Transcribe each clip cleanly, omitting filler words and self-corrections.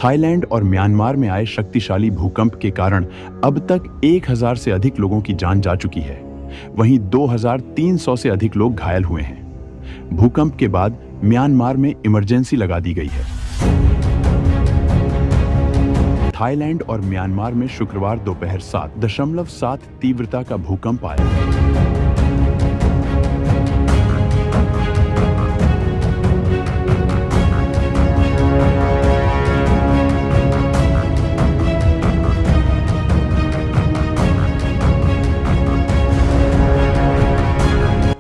Thailand और Myanmar में आए शक्तिशाली भूकंप के कारण अब तक 1000 से अधिक लोगों की जान जा चुकी है। वहीं 2300 से अधिक लोग घायल हुए हैं। भूकंप के बाद म्यांमार में इमरजेंसी लगा दी गई है। थाईलैंड और म्यांमार में शुक्रवार दोपहर 7.7 तीव्रता का भूकंप आया।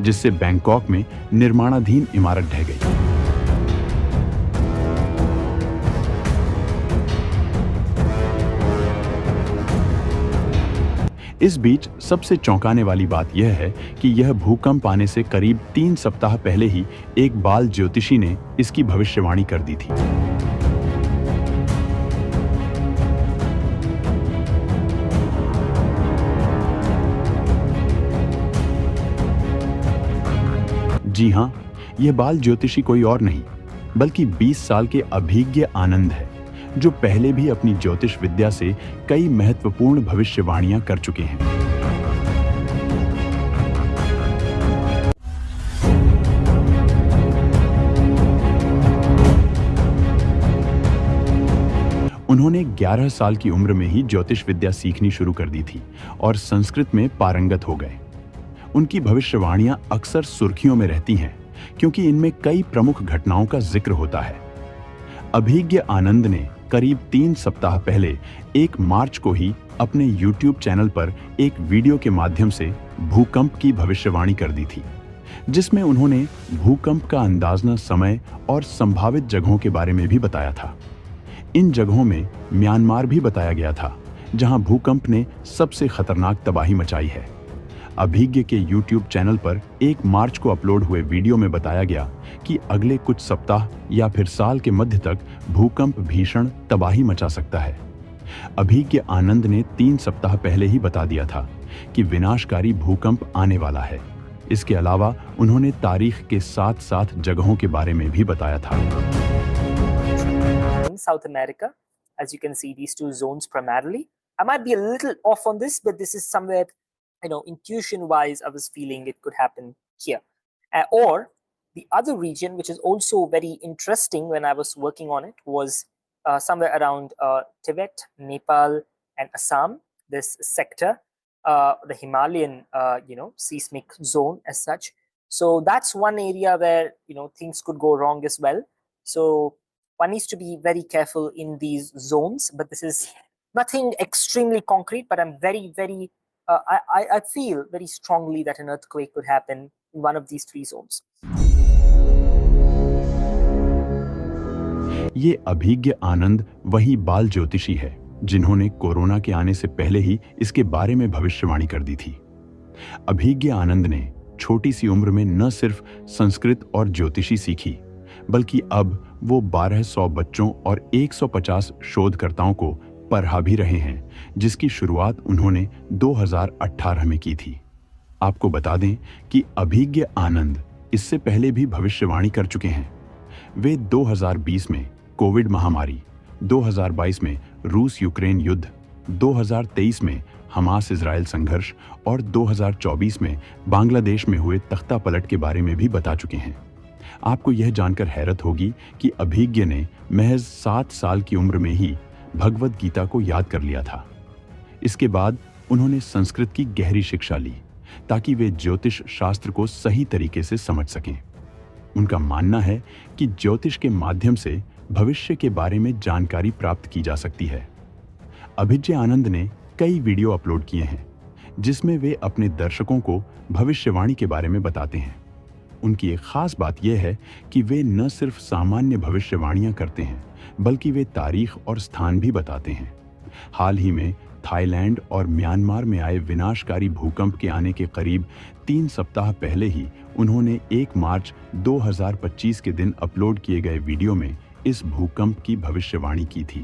जिससे बैंकॉक में निर्माणाधीन इमारत ढह गई। इस बीच सबसे चौंकाने वाली बात यह है कि यह भूकंप आने से करीब 3 सप्ताह पहले ही एक बाल ज्योतिषी ने इसकी भविष्यवाणी कर दी थी। जी हां, यह बाल ज्योतिषी कोई और नहीं बल्कि 20 साल के अभिज्ञ आनंद है, जो पहले भी अपनी ज्योतिष विद्या से कई महत्वपूर्ण भविष्यवाणियां कर चुके हैं। उन्होंने 11 साल की उम्र में ही ज्योतिष विद्या सीखनी शुरू कर दी थी और संस्कृत में पारंगत हो गए। उनकी भविष्यवाणियां अक्सर सुर्खियों में रहती हैं क्योंकि इनमें कई प्रमुख घटनाओं का जिक्र होता है। अभिज्ञ आनंद ने करीब 3 सप्ताह पहले 1 मार्च को ही अपने YouTube चैनल पर एक वीडियो के माध्यम से भूकंप की भविष्यवाणी कर दी थी, जिसमें उन्होंने भूकंप का अंदाजना समय और संभावित जगहों के बारे में भी बताया था। इन जगहों में म्यांमार भी बताया गया था, जहां भूकंप ने सबसे खतरनाक तबाही मचाई है। अभिज्ञ के YouTube चैनल पर 1 मार्च को अपलोड हुए वीडियो में बताया गया कि अगले कुछ सप्ताह या फिर साल के मध्य तक भूकंप भीषण तबाही मचा सकता है। अभिज्ञ आनंद ने 3 सप्ताह पहले ही बता दिया था कि विनाशकारी भूकंप आने वाला है। इसके अलावा उन्होंने तारीख के साथ-साथ जगहों के बारे में भी बताया था। South America, as you can see, these 2 zones primarily. I might be a little off on this, but this is somewhere, intuition wise, I was feeling it could happen here. Or the other region, which is also very interesting when I was working on it, was somewhere around Tibet, Nepal, and Assam. This sector, the Himalayan, seismic zone as such. So that's one area where things could go wrong as well. So one needs to be very careful in these zones. But this is nothing extremely concrete. But I'm very, very I feel very strongly that an earthquake could happen in one of these 3 zones. ये अभिज्ञ आनंद वही बाल ज्योतिषी है जिन्होंने corona के आने से पहले ही इसके बारे में भविष्यवाणी कर दी थी। अभिज्ञ आनंद ने छोटी सी उम्र में न सिर्फ संस्कृत और ज्योतिषी सीखी, बल्कि अब वो 1200 बच्चों और 150 शोधकर्ताओं को पढ़ा भी रहे हैं, जिसकी शुरुआत उन्होंने 2018 में की थी। आपको बता दें कि अभिज्ञ आनंद इससे पहले भी भविष्यवाणी कर चुके हैं। वे 2020 में कोविड महामारी, 2022 में रूस यूक्रेन युद्ध, 2023 में हमास इजराइल संघर्ष और 2024 में बांग्लादेश में हुए तख्ता पलट के बारे में भी बता चुके हैं। आपको यह जानकर हैरत होगी कि अभिज्ञ ने महज 7 साल की उम्र में ही भगवद गीता को याद कर लिया था। इसके बाद उन्होंने संस्कृत की गहरी शिक्षा ली ताकि वे ज्योतिष शास्त्र को सही तरीके से समझ सकें। उनका मानना है कि ज्योतिष के माध्यम से भविष्य के बारे में जानकारी प्राप्त की जा सकती है। अभिज्ञ आनंद ने कई वीडियो अपलोड किए हैं जिसमें वे अपने दर्शकों को भविष्यवाणी के बारे में बताते हैं। उनकी एक खास बात यह है कि वे न सिर्फ सामान्य भविष्यवाणियां करते हैं, बल्कि वे तारीख और स्थान भी बताते हैं। हाल ही में थाईलैंड और म्यांमार में आए विनाशकारी भूकंप के आने के करीब 3 सप्ताह पहले ही उन्होंने 1 मार्च 2025 के दिन अपलोड किए गए वीडियो में इस भूकंप की भविष्यवाणी की थी।